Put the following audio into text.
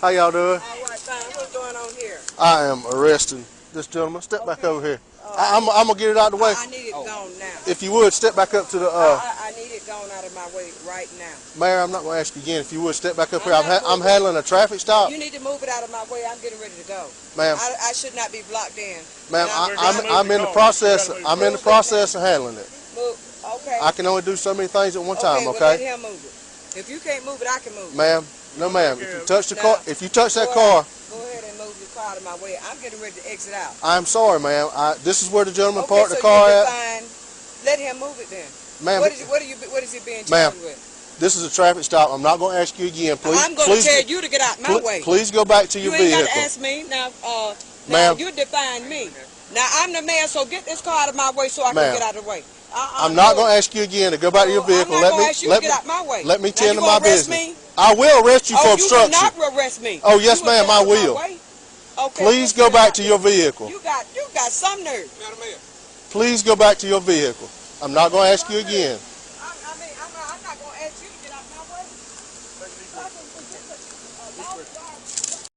How y'all doing? All right, fine. What's going on here? I am arresting this gentleman. Step back over here. I'm gonna get it out of the way. I need it gone now. If you would, step back up to the. I need it gone out of my way right now. Mayor, I'm not gonna ask you again. If you would, step back up here. I'm handling a traffic stop. You need to move it out of my way. I'm getting ready to go. Ma'am. I should not be blocked in. Ma'am, I'm in the process. I'm in the process of handling it. Move. Okay. I can only do so many things at one time. Well, Okay. let him move it. If you can't move it, I can move it. Ma'am, no, ma'am. If you touch the car, if you touch that car. Go ahead and move your car out of my way. I'm getting ready to exit out. I'm sorry, ma'am. This is where the gentleman Okay, parked so the car at. Let him move it then. Ma'am, what is he being charged with? This is a traffic stop. I'm not going to ask you again. Please, I'm going to tell you to get out my way. Please go back to your vehicle. You ain't got to ask me. Now, ma'am, you define me. Now, I'm the mayor, so get this car out of my way so I can get out of the way. I'm not going to ask you again to go back to your vehicle. I'm not going to ask you to get out my way. Let me tend to my business. Me? I will arrest you for obstruction. You will not arrest me. Oh, yes, ma'am, I will. Okay, please go back to your vehicle. You got some nerve. Please go back to your vehicle. I'm not going to ask you again. I'm not going to ask you to get out my way.